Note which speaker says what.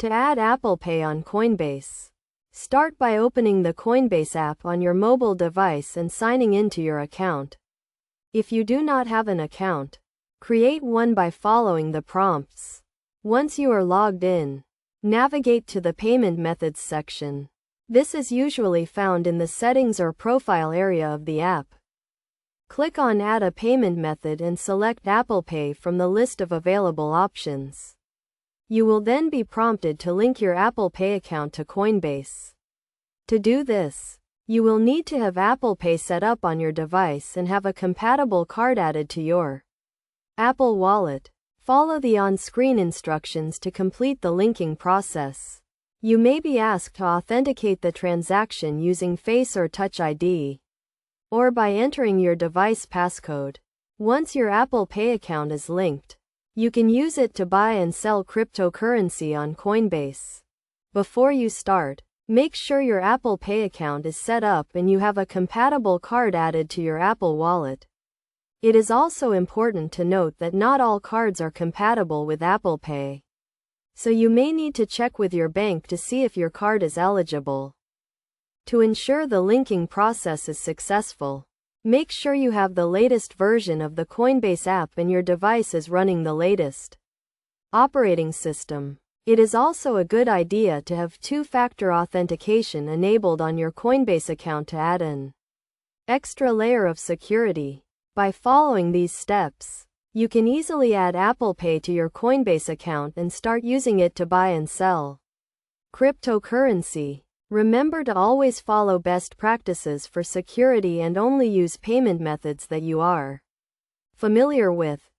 Speaker 1: To add Apple Pay on Coinbase, start by opening the Coinbase app on your mobile device and signing into your account. If you do not have an account, create one by following the prompts. Once you are logged in, navigate to the Payment Methods section. This is usually found in the Settings or Profile area of the app. Click on Add a Payment Method and select Apple Pay from the list of available options. You will then be prompted to link your Apple Pay account to Coinbase. To do this, you will need to have Apple Pay set up on your device and have a compatible card added to your Apple Wallet. Follow the on-screen instructions to complete the linking process. You may be asked to authenticate the transaction using Face or Touch ID, or by entering your device passcode. Once your Apple Pay account is linked, you can use it to buy and sell cryptocurrency on Coinbase. Before you start, make sure your Apple Pay account is set up and you have a compatible card added to your Apple Wallet. It is also important to note that not all cards are compatible with Apple Pay, so you may need to check with your bank to see if your card is eligible. To ensure the linking process is successful, make sure you have the latest version of the Coinbase app and your device is running the latest operating system. It is also a good idea to have two-factor authentication enabled on your Coinbase account to add an extra layer of security. By following these steps, you can easily add Apple Pay to your Coinbase account and start using it to buy and sell cryptocurrency. Remember to always follow best practices for security and only use payment methods that you are familiar with.